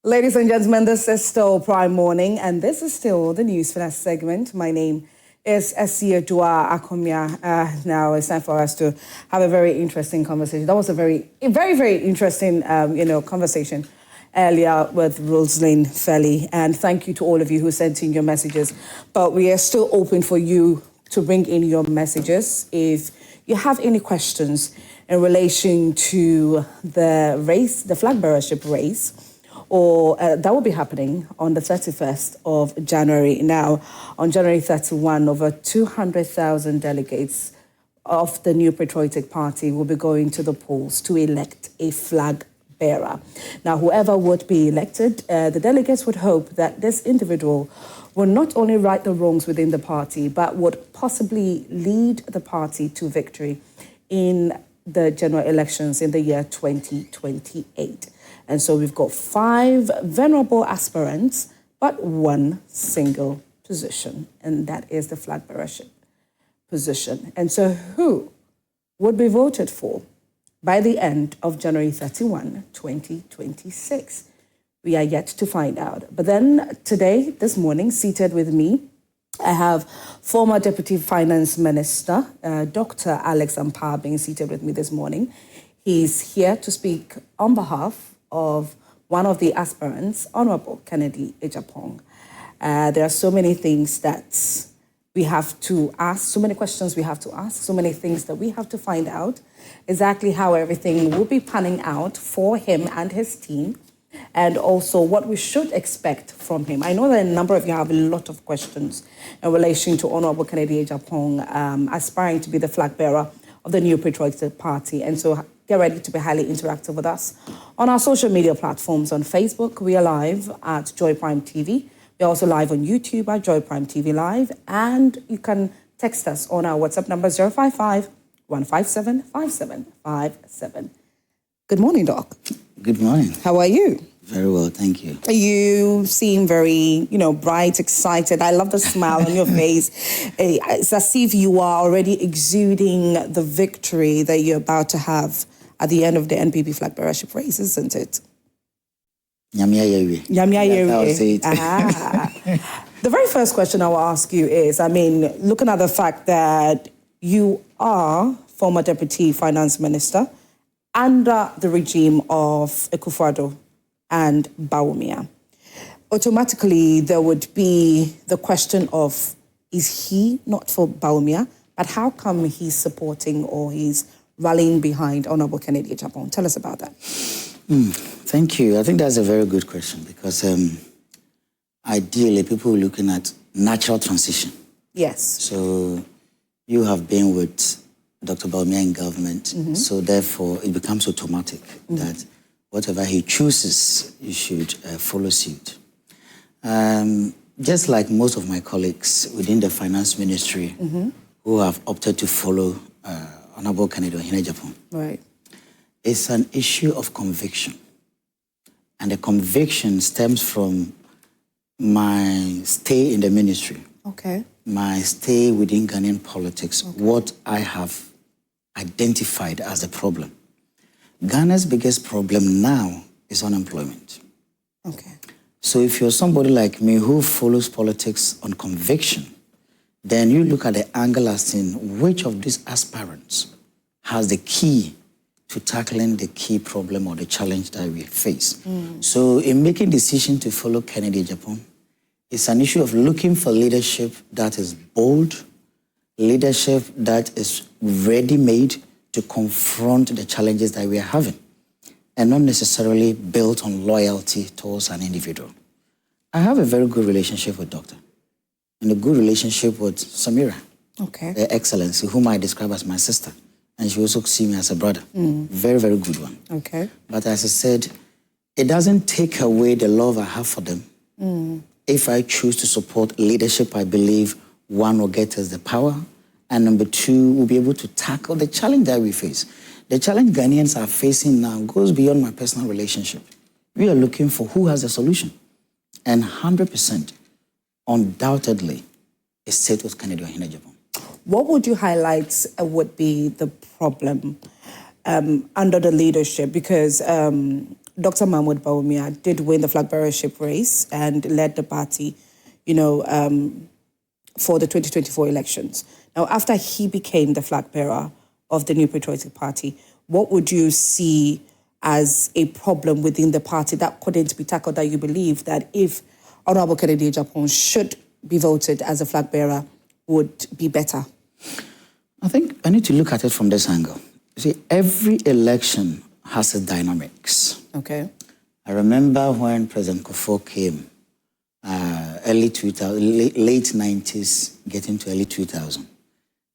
Ladies and gentlemen, this is still Prime Morning, and this is still the News Finesse segment. My name is Dua Akomia. Now it's time for us to have a very interesting conversation. That was a very interesting, conversation earlier with Rosalind Felly, and thank you to all of you who sent in your messages. But we are still open for you to bring in your messages if you have any questions in relation to the race, the flag bearership race, or that will be happening on the 31st of January. Now, on January 31, over 200,000 delegates of the New Patriotic Party will be going to the polls to elect a flag bearer. Now, whoever would be elected, the delegates would hope that this individual will not only right the wrongs within the party, but would possibly lead the party to victory in the general elections in the year 2028. And so we've got 5 venerable aspirants, but one single position, and that is the flag bearership position. And so who would be voted for by the end of January 31, 2026? We are yet to find out. But then today, this morning, seated with me, I have former Deputy Finance Minister, Dr. Alex Ampaabeng, seated with me this morning. He's here to speak on behalf of one of the aspirants, Honorable Kennedy Agyapong. There are so many things that we have to ask, so many questions we have to ask, so many things that we have to find out exactly how everything will be panning out for him and his team, and also what we should expect from him. I know that a number of you have a lot of questions in relation to Honorable Kennedy Agyapong aspiring to be the flag bearer of the New Patriotic Party, and so get ready to be highly interactive with us on our social media platforms. On Facebook, we are live at Joy Prime TV. We're also live on YouTube at Joy Prime TV Live. And you can text us on our WhatsApp number 055-157-5757. Good morning, Doc. Good morning. How are you? Very well, thank you. You seem very, bright, excited. I love the smile on your face. It's as if you are already exuding the victory that you're about to have at the end of the NPP flag bearership race, isn't it? Nyamia yewe. Nyamia yewe. I'll say it. The very first question I will ask you is, looking at the fact that you are former Deputy Finance Minister under the regime of Akufo-Addo and Bawumia, automatically there would be the question of, is he not for Bawumia, but how come he's supporting or he's rallying behind Honorable Kennedy Agyapong? Tell us about that. Thank you. I think that's a very good question because ideally people are looking at natural transition. Yes. So you have been with Dr. Bawumia in government, so therefore it becomes automatic that whatever he chooses, you should follow suit. Just like most of my colleagues within the finance ministry who have opted to follow Honorable Kennedy Agyapong. Right. It's an issue of conviction. And the conviction stems from my stay in the ministry. Okay. My stay within Ghanaian politics, what I have identified as a problem. Ghana's biggest problem now is unemployment. Okay. So if you're somebody like me who follows politics on conviction, then you look at the angle as in which of these aspirants has the key to tackling the key problem or the challenge that we face. So in making decision to follow Kennedy Agyapong, it's an issue of looking for leadership that is bold, leadership that is ready-made to confront the challenges that we are having, and not necessarily built on loyalty towards an individual. I have a very good relationship with Doctor, and a good relationship with Samira, Her Excellency, whom I describe as my sister, and she also sees me as a brother. Very, very good one. Okay. But as I said, it doesn't take away the love I have for them. If I choose to support leadership, I believe one will get us the power, and number two, we'll be able to tackle the challenge that we face. The challenge Ghanaians are facing now goes beyond my personal relationship. We are looking for who has the solution. And 100%, undoubtedly, is set with Kennedy Agyapong. What would you highlight would be the problem under the leadership? Because Dr. Mahmoud Bawumia did win the flag bearership race and led the party, for the 2024 elections. Now, after he became the flag bearer of the New Patriotic Party, what would you see as a problem within the party that couldn't be tackled, that you believe that if Honorable Kennedy Agyapong should be voted as a flag bearer would be better? I think I need to look at it from this angle. You see, every election has its dynamics. Okay. I remember when President Kufuor came, early 2000, late 90s, getting to early 2000.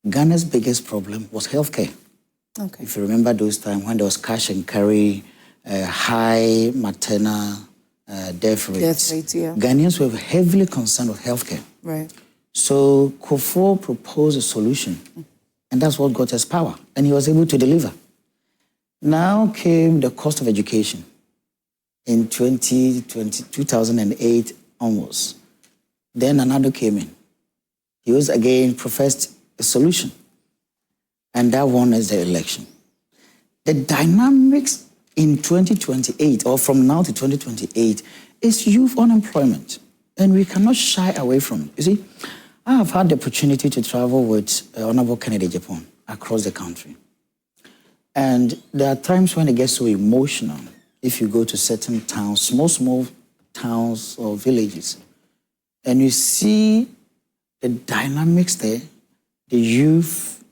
Ghana's biggest problem was healthcare. Okay. If you remember those times when there was cash and carry, high maternal death rates. Yeah. Ghanaians were heavily concerned with healthcare. Right. So Kufuor proposed a solution, and that's what got us power, and he was able to deliver. Now came the cost of education in 2008 onwards. Then another came in. He was again professed a solution, and that won us the election. The dynamics in 2028, or from now to 2028, is youth unemployment, and we cannot shy away from it. You see, I have had the opportunity to travel with Honorable Kennedy Agyapong across the country. And there are times when it gets so emotional if you go to certain towns, small towns or villages, and you see the dynamics there, the youth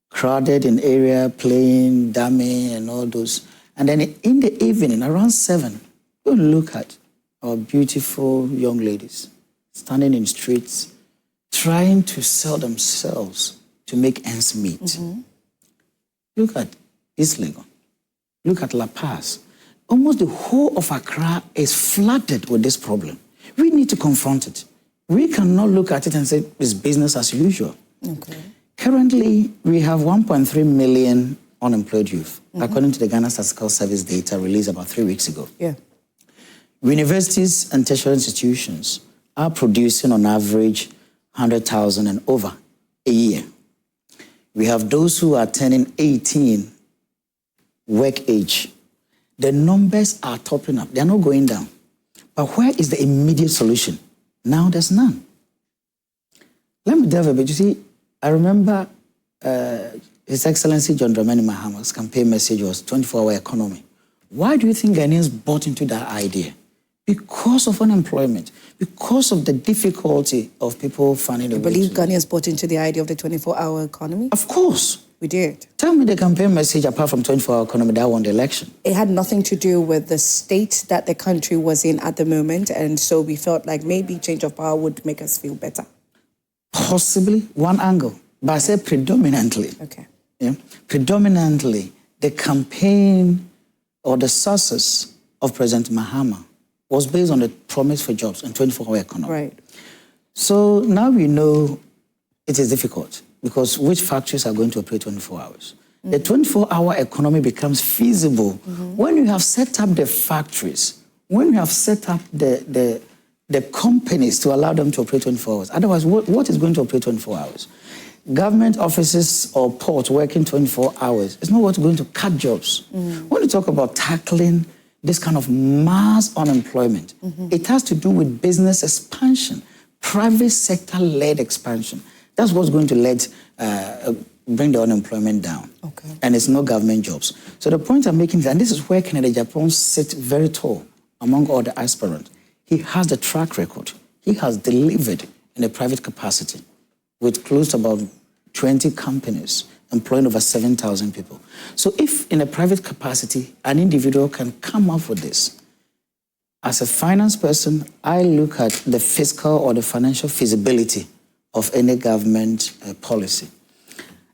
crowded in area, playing dummy and all those. And then in the evening, around 7, you look at our beautiful young ladies standing in streets, trying to sell themselves to make ends meet. Mm-hmm. Look at East Legon. Look at La Paz. Almost the whole of Accra is flooded with this problem. We need to confront it. We cannot look at it and say it's business as usual. Okay. Currently, we have 1.3 million unemployed youth, according to the Ghana Statistical Service data released about 3 weeks ago. Yeah. Universities and tertiary institutions are producing on average 100,000 and over a year. We have those who are turning 18 work age. The numbers are topping up. They're not going down. But where is the immediate solution? Now there's none. Let me delve a bit. You see, I remember His Excellency John Dramani Mahama's campaign message was 24-hour economy. Why do you think Ghanaians bought into that idea? Because of unemployment, because of the difficulty of people finding a way to... You believe Ghanaians bought into the idea of the 24-hour economy? Of course. We did. Tell me the campaign message apart from 24-hour economy that won the election. It had nothing to do with the state that the country was in at the moment, and so we felt like maybe change of power would make us feel better. Possibly one angle, but I say predominantly. Okay. Yeah, predominantly, the campaign or the success of President Mahama was based on the promise for jobs and 24-hour economy. Right. So now we know it is difficult because which factories are going to operate 24 hours? Mm-hmm. The 24-hour economy becomes feasible when you have set up the factories, when you have set up the companies to allow them to operate 24 hours. Otherwise, what is going to operate 24 hours? Government offices or ports working 24 hours is not what's going to cut jobs. When you talk about tackling this kind of mass unemployment, it has to do with business expansion, private sector-led expansion. That's what's going to bring the unemployment down. Okay. And it's not government jobs. So the point I'm making is, and this is where Kennedy Agyapong sits very tall among all the aspirants, he has the track record. He has delivered in a private capacity with close to about 20 companies employing over 7,000 people. So if in a private capacity, an individual can come up with this, as a finance person, I look at the fiscal or the financial feasibility of any government policy.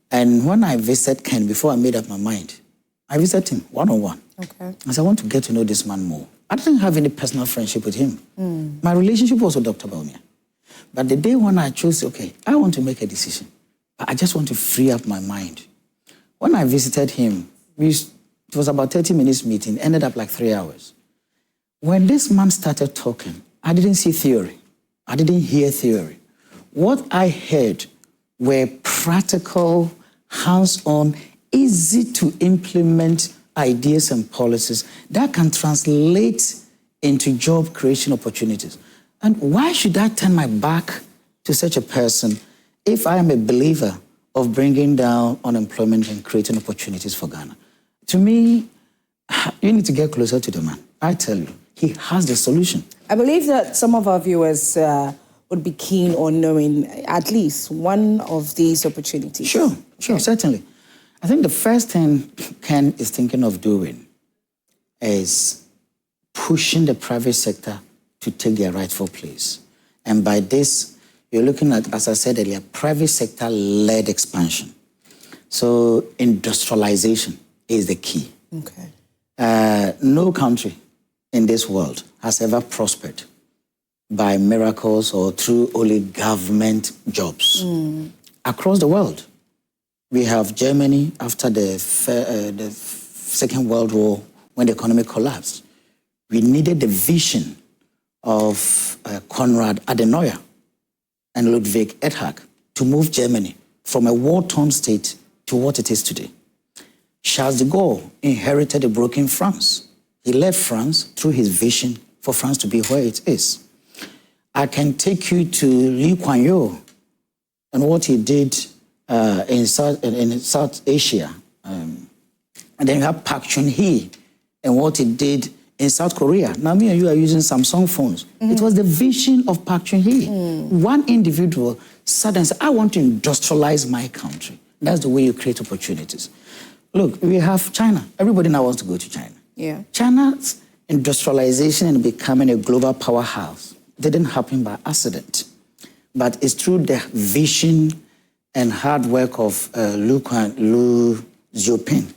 And when I visited Ken, before I made up my mind, I visited him one-on-one. Okay. I said, I want to get to know this man more. I didn't have any personal friendship with him. My relationship was with Dr. Bawumia. But the day when I chose, okay, I want to make a decision. I just want to free up my mind. When I visited him, it was about 30 minutes meeting, ended up like 3 hours. When this man started talking, I didn't see theory. I didn't hear theory. What I heard were practical, hands-on, easy to implement ideas and policies that can translate into job creation opportunities. And why should I turn my back to such a person if I am a believer of bringing down unemployment and creating opportunities for Ghana? To me, you need to get closer to the man. I tell you, he has the solution. I believe that some of our viewers would be keen on knowing at least one of these opportunities. Sure, certainly. I think the first thing Ken is thinking of doing is pushing the private sector to take their rightful place. And by this, you're looking at, as I said earlier, private sector-led expansion. So industrialization is the key. Okay. No country in this world has ever prospered by miracles or through only government jobs. Across the world, we have Germany after the Second World War, when the economy collapsed. We needed the vision of Konrad Adenauer and Ludwig Erhard to move Germany from a war-torn state to what it is today. Charles de Gaulle inherited a broken France. He led France through his vision for France to be where it is. I can take you to Lee Kuan Yew and what he did in South Asia. And then you have Park Chung-hee and what he did in South Korea. Now, me and you are using Samsung phones. It was the vision of Park Chung-hee. One individual sat and said, I want to industrialize my country. That's the way you create opportunities. Look, we have China. Everybody now wants to go to China. Yeah. China's industrialization and becoming a global powerhouse didn't happen by accident, but it's through the vision and hard work of Lu Xiaoping.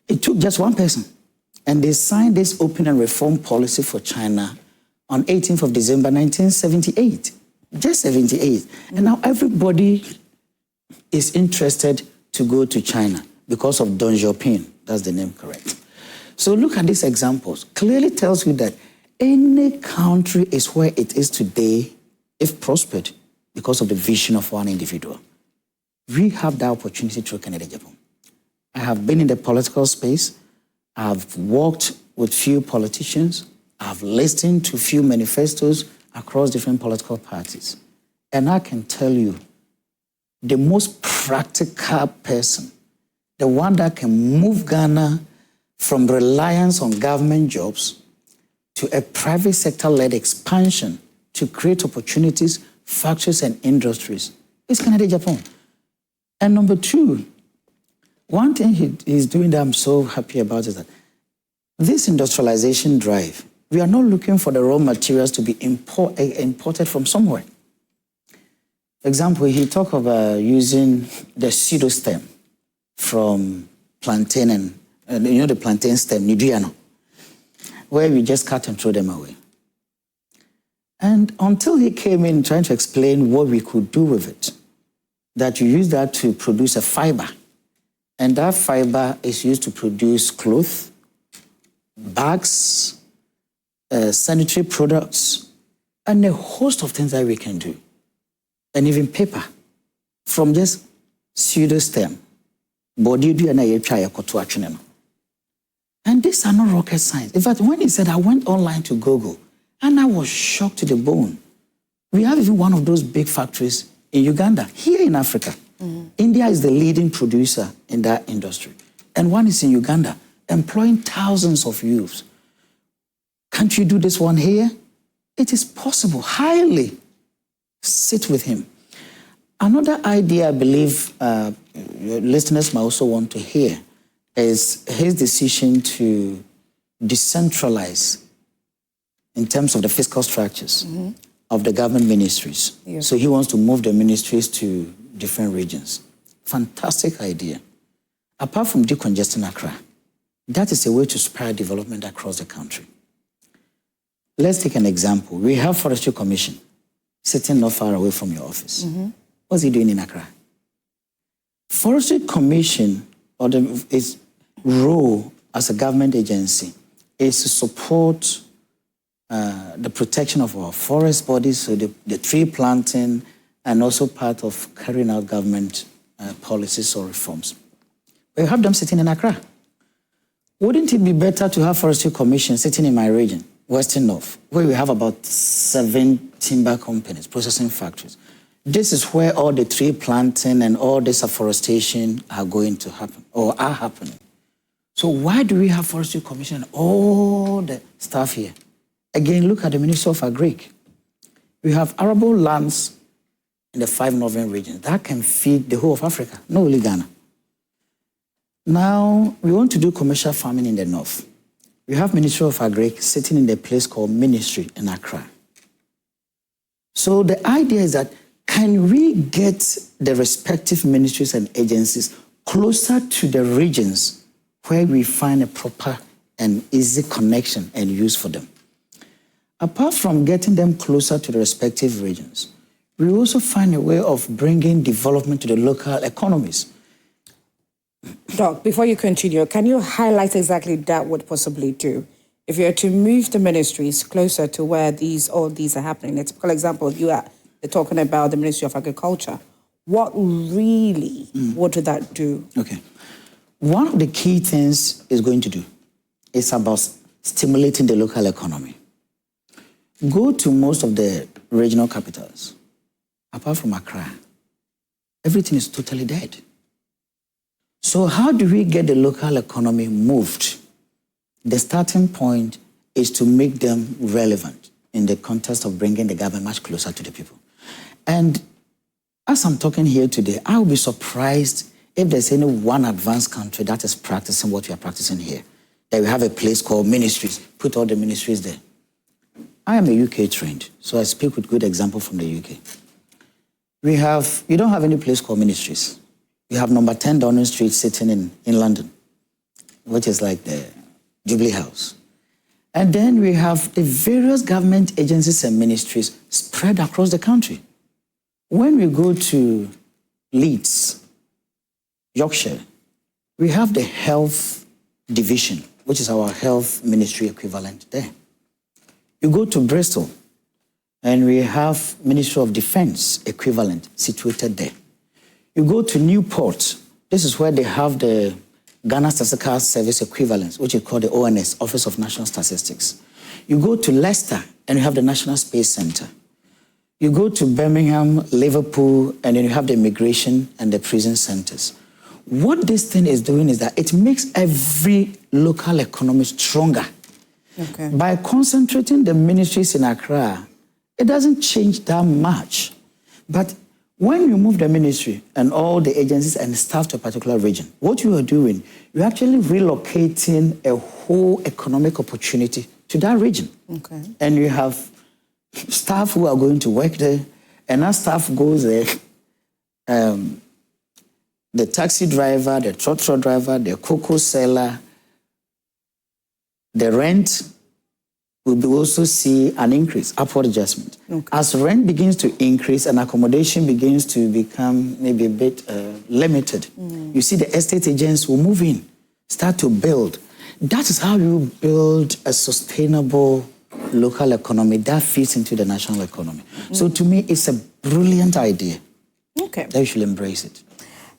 It took just one person, and they signed this open and reform policy for China on 18th of December, 1978. Just 78. And now everybody is interested to go to China because of Deng Xiaoping. That's the name, correct? So look at these examples. Clearly tells you that any country is where it is today if prospered because of the vision of one individual. We have the opportunity through Agyapong. I have been in the political space. I've worked with few politicians. I've listened to few manifestos across different political parties. And I can tell you, the most practical person, the one that can move Ghana from reliance on government jobs to a private sector-led expansion to create opportunities, factories, and industries, is Agyapong. And number two, one thing he's doing that I'm so happy about is that this industrialization drive, we are not looking for the raw materials to be imported from somewhere. For example, he talked about using the pseudostem from plantain and you know the plantain stem, Nidiano, where we just cut and throw them away. And until he came in trying to explain what we could do with it, that you use that to produce a fiber. And that fiber is used to produce clothes, bags, sanitary products, and a host of things that we can do. And even paper from just pseudostem. And these are not rocket science. In fact, when he said, I went online to Google, and I was shocked to the bone. We have even one of those big factories in Uganda, here in Africa. India is the leading producer in that industry. And one is in Uganda, employing thousands of youths. Can't you do this one here? It is possible, highly. Sit with him. Another idea I believe your listeners might also want to hear is his decision to decentralize in terms of the fiscal structures of the government ministries. Yeah. So he wants to move the ministries to different regions. Fantastic idea. Apart from decongesting Accra, that is a way to spur development across the country. Let's take an example. We have Forestry Commission sitting not far away from your office. What's he doing in Accra? Forestry Commission, or its role as a government agency, is to support the protection of our forest bodies, so the tree planting, and also part of carrying out government policies or reforms. We have them sitting in Accra. Wouldn't it be better to have Forestry Commission sitting in my region, Western North, where we have about 7 timber companies, processing factories? This is where all the tree planting and all this afforestation are going to happen, or are happening. So why do we have Forestry Commission and all the stuff here? Again, look at the Ministry of Agric. We have arable lands in the 5 northern regions that can feed the whole of Africa, not only Ghana. Now, we want to do commercial farming in the north. We have Ministry of Agric sitting in the place called Ministry in Accra. So the idea is that, can we get the respective ministries and agencies closer to the regions where we find a proper and easy connection and use for them? Apart from getting them closer to the respective regions, we also find a way of bringing development to the local economies. Doc, before you continue, can you highlight exactly that would possibly do? If you're to move the ministries closer to where all these are happening, a typical example, they're talking about the Ministry of Agriculture. What really would that do? Okay. One of the key things it's going to do is about stimulating the local economy. Go to most of the regional capitals, apart from Accra, everything is totally dead. So how do we get the local economy moved? The starting point is to make them relevant in the context of bringing the government much closer to the people. And as I'm talking here today, I will be surprised if there's any one advanced country that is practicing what we are practicing here. That we have a place called ministries, put all the ministries there. I am a UK trained, so I speak with good example from the UK. You don't have any place called ministries. You have number 10 Downing Street sitting in London, which is like the Jubilee House. And then we have the various government agencies and ministries spread across the country. When we go to Leeds, Yorkshire, we have the health division, which is our health ministry equivalent there. You go to Bristol, and we have Ministry of Defense equivalent situated there. You go to Newport, this is where they have the Ghana Statistical Service equivalent, which is called the ONS, Office of National Statistics. You go to Leicester, and you have the National Space Center. You go to Birmingham, Liverpool, and then you have the immigration and the prison centers. What this thing is doing is that it makes every local economy stronger. Okay. By concentrating the ministries in Accra, it doesn't change that much. But when you move the ministry and all the agencies and staff to a particular region, what you are doing, you're actually relocating a whole economic opportunity to that region. Okay. And you have staff who are going to work there, and that staff goes there. The taxi driver, the trotro driver, the cocoa seller, the rent will also see an increase, upward adjustment. Okay. As rent begins to increase and accommodation begins to become maybe a bit limited, you see the estate agents will move in, start to build. That is how you build a sustainable local economy that fits into the national economy. So to me, it's a brilliant idea. Okay. That you should embrace it.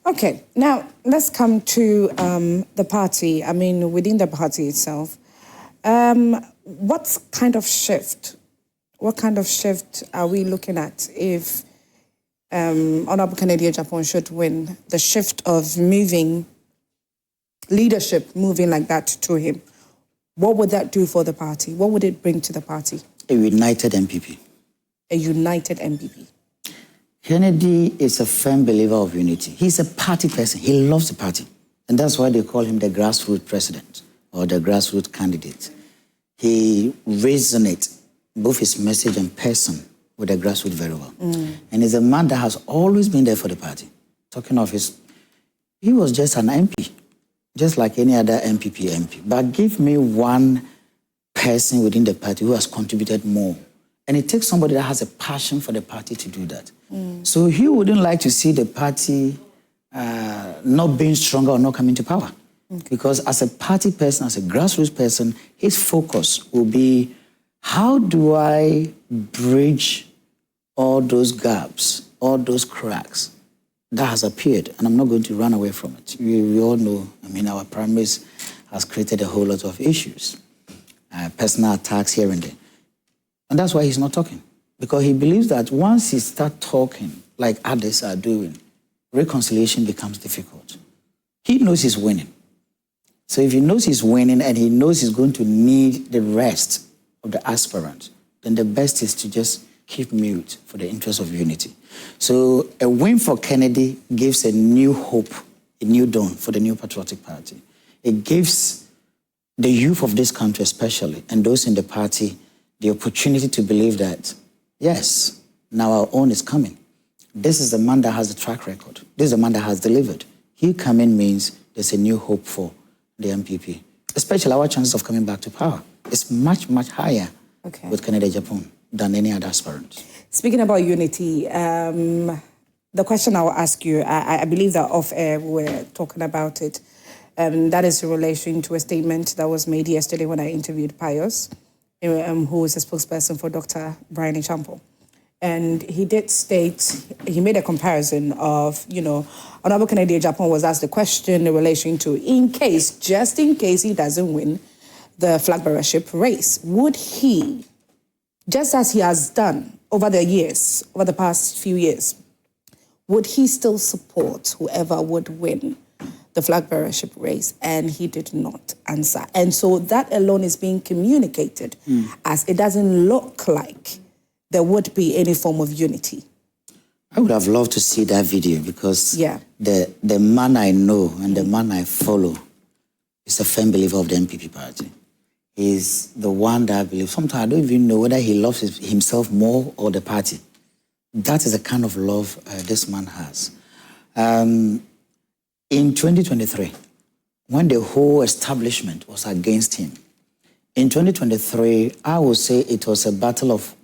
Okay, now let's come to the party. I mean, within the party itself, what kind of shift are we looking at if Honorable Kennedy Agyapong should win? The shift of leadership moving like that to him. What would that do for the party? What would it bring to the party? A united NPP. A united NPP. Kennedy is a firm believer of unity. He's a party person. He loves the party. And that's why they call him the grassroots president or the grassroots candidate. He resonates both his message and person with the grassroots very well. And he's a man that has always been there for the party. Talking of he was just an MP, just like any other NPP MP. But give me one person within the party who has contributed more. And it takes somebody that has a passion for the party to do that. So he wouldn't like to see the party not being stronger or not coming to power. Okay. Because as a party person, as a grassroots person, his focus will be, how do I bridge all those gaps, all those cracks that has appeared? And I'm not going to run away from it. We all know, I mean, our primaries has created a whole lot of issues, personal attacks here and there. And that's why he's not talking. Because he believes that once he starts talking, like others are doing, reconciliation becomes difficult. He knows he's winning. So if he knows he's winning and he knows he's going to need the rest of the aspirants, then the best is to just keep mute for the interest of unity. So a win for Kennedy gives a new hope, a new dawn for the New Patriotic Party. It gives the youth of this country especially, and those in the party, the opportunity to believe that, yes, now our own is coming. This is the man that has a track record. This is the man that has delivered. He coming means there's a new hope for the NPP, especially our chances of coming back to power. It's much, much higher with Kennedy Agyapong than any other aspirant. Speaking about unity, the question I will ask you, I believe that off air we were talking about it, that is in relation to a statement that was made yesterday when I interviewed Pius, who is a spokesperson for Dr. Brian Agyapong. And he did state, he made a comparison of, Honorable Kennedy Agyapong was asked the question in relation to, just in case he doesn't win the flag bearership race, would he, just as he has done over the past few years, would he still support whoever would win the flag bearership race? And he did not answer. And so that alone is being communicated as it doesn't look like there would be any form of unity. I would have loved to see that video because the man I know and the man I follow is a firm believer of the NPP party. He's the one that I believe. Sometimes I don't even know whether he loves himself more or the party. That is the kind of love this man has. In 2023, when the whole establishment was against him, in 2023, I would say it was a battle of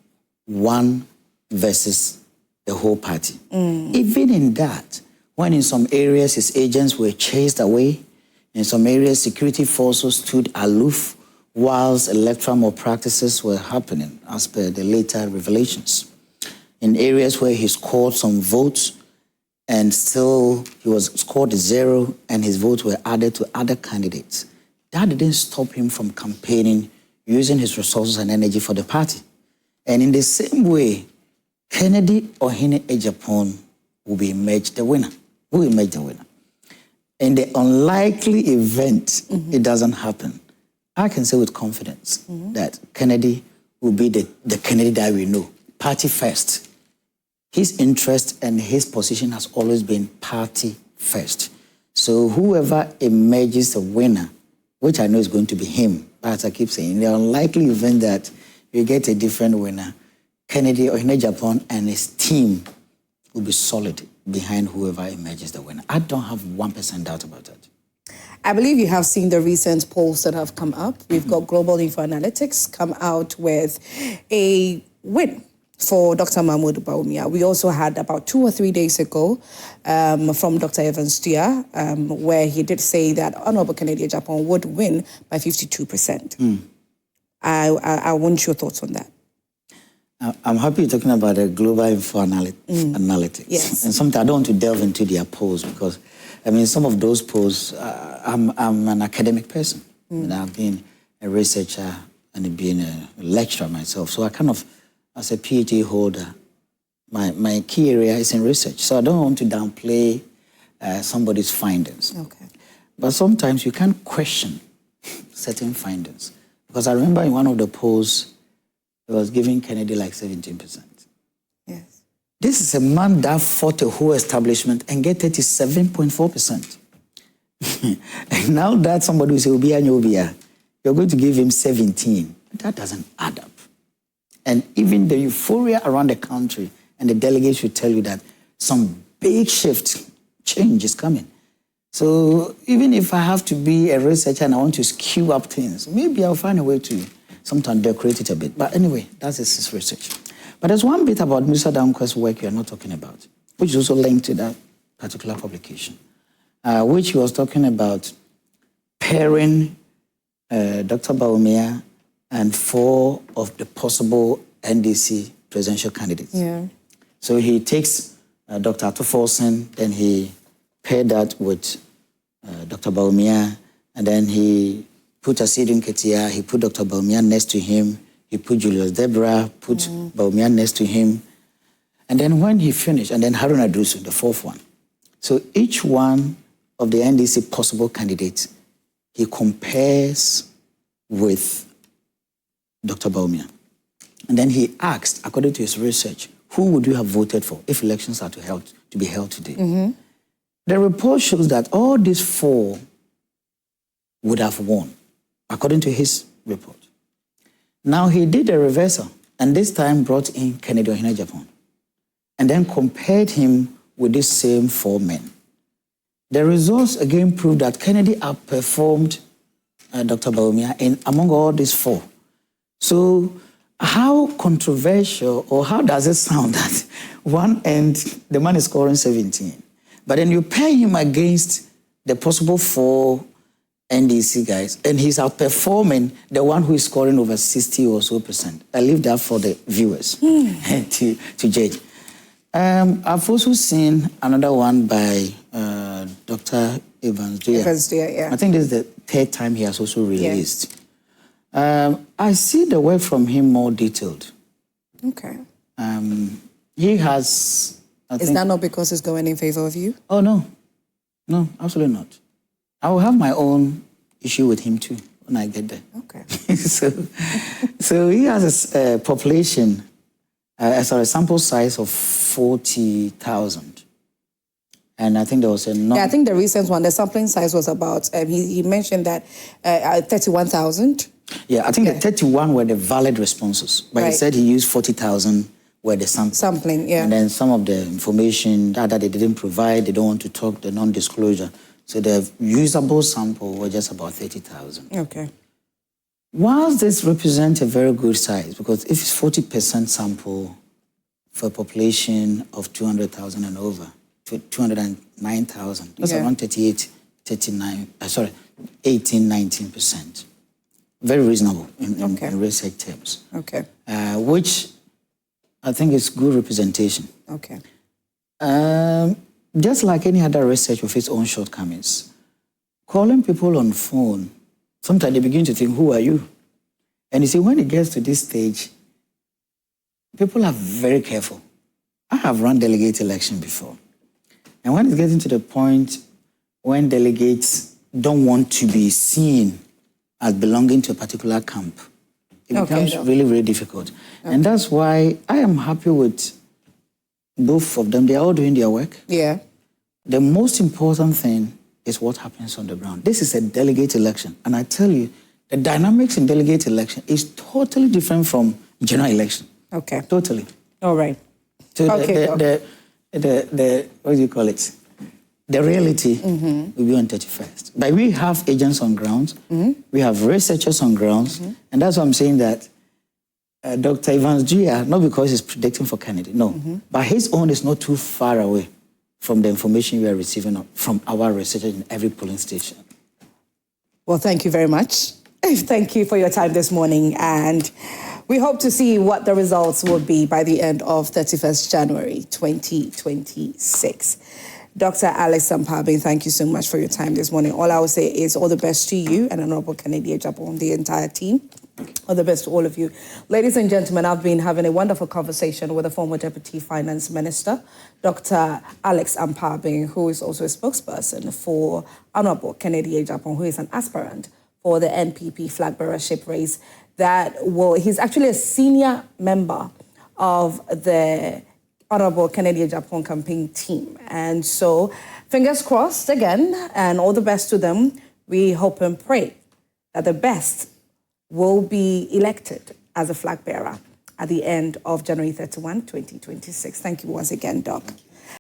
one versus the whole party. Even in that, when in some areas his agents were chased away, in some areas security forces stood aloof whilst electoral malpractices were happening, as per the later revelations. In areas where he scored some votes and still he was scored 0 and his votes were added to other candidates, that didn't stop him from campaigning, using his resources and energy for the party. And in the same way, Kennedy Ohene Agyapong will emerge the winner. In the unlikely event it doesn't happen, I can say with confidence that Kennedy will be the Kennedy that we know, party first. His interest and his position has always been party first. So whoever emerges the winner, which I know is going to be him, as I keep saying, in the unlikely event that you get a different winner, Kennedy Ohene Agyapong and his team will be solid behind whoever emerges the winner. I don't have 1% doubt about that. I believe you have seen the recent polls that have come up. We've got Global Info Analytics come out with a win for Dr. Mahmoud Bawumia. We also had about 2 or 3 days ago from Dr. Evans Tia, where he did say that Honorable Kennedy Agyapong would win by 52%. I want your thoughts on that. I'm happy you're talking about the Global Info Analytics. Yes. And sometimes I don't want to delve into their polls because, some of those polls, I'm an academic person. And I've been a researcher and been a lecturer myself. So I kind of, as a PhD holder, my key area is in research. So I don't want to downplay somebody's findings. Okay. But sometimes you can't question certain findings. Because I remember in one of the polls, it was giving Kennedy like 17%. Yes. This is a man that fought a whole establishment and get 37.4%. And now that somebody will say, Obia, you're going to give him 17. That doesn't add up. And even the euphoria around the country and the delegates should tell you that some big change is coming. So even if I have to be a researcher and I want to skew up things, maybe I'll find a way to sometimes decorate it a bit. But anyway, that's his research. But there's one bit about Mr. Danquest's work you're not talking about, which is also linked to that particular publication, which he was talking about pairing Dr. Bawumia and 4 of the possible NDC presidential candidates. Yeah. So he takes Dr. Atuforsen, then he paired that with Dr. Bawumia, And then he put Asidun Ketia, he put Dr. Bawumia next to him, he put Julius Deborah, put Bawumia next to him. And then when he finished, and then Haruna Drusu, the fourth one. So each one of the NDC possible candidates, he compares with Dr. Bawumia. And then he asked, according to his research, who would you have voted for if elections are to be held today? The report shows that all these four would have won, according to his report. Now he did a reversal, and this time brought in Kennedy Agyapong, and then compared him with these same four men. The results again proved that Kennedy outperformed Dr. Bawumia among all these four. So how controversial, or how does it sound that one end, the man is scoring 17, but then you pair him against the possible four NDC guys, and he's outperforming the one who is scoring over 60 or so %. I leave that for the viewers to judge. I've also seen another one by Dr. Evans Duya. Yeah. I think this is the third time he has also released. I see the work from him more detailed. Okay. He has... Is that not because it's going in favor of you? Oh, no. No, absolutely not. I will have my own issue with him too when I get there. Okay. so he has a population, a sample size of 40,000. And I think there was a... Yeah, I think the recent one, the sampling size was about, he mentioned that 31,000. Yeah, I think the 31 were the valid responses. But he said he used 40,000 were the sampling. Yeah. And then some of the information that they didn't provide, they don't want to talk, the non-disclosure. So the usable sample were just about 30,000. Okay. Whilst this represents a very good size, because if it's 40% sample for a population of 200,000 and over, 209,000, that's around 18, 19%. Very reasonable in research terms. Okay. Which I think is good representation. Okay. Just like any other research with its own shortcomings, calling people on phone, sometimes they begin to think, who are you? And you see, when it gets to this stage, people are very careful. I have run delegate election before. And when it's getting to the point when delegates don't want to be seen as belonging to a particular camp, it becomes really, really difficult. And that's why I am happy with both of them. They're all doing their work. Yeah. The most important thing is what happens on the ground. This is a delegate election. And I tell you, the dynamics in delegate election is totally different from general election. Okay. Totally. All right. So the what do you call it? The reality will be on 31st. But we have agents on ground. We have researchers on ground. And that's why I'm saying that Dr. Evans Duya, not because he's predicting for Kennedy, no. But his own is not too far away from the information we are receiving from our researchers in every polling station. Well, thank you very much. Thank you for your time this morning. And we hope to see what the results will be by the end of 31st January 2026. Dr. Alex Ampaabeng, thank you so much for your time this morning. All I will say is all the best to you and Honorable Kennedy Agyapong, the entire team. All the best to all of you. Ladies and gentlemen, I've been having a wonderful conversation with the former Deputy Finance Minister, Dr. Alex Ampaabeng, who is also a spokesperson for Honorable Kennedy Agyapong, who is an aspirant for the NPP flag bearership race. He's actually a senior member of the Honorable Kennedy Agyapong campaign team. And so, fingers crossed again, and all the best to them. We hope and pray that the best will be elected as a flag bearer at the end of January 31, 2026. Thank you once again, Doc.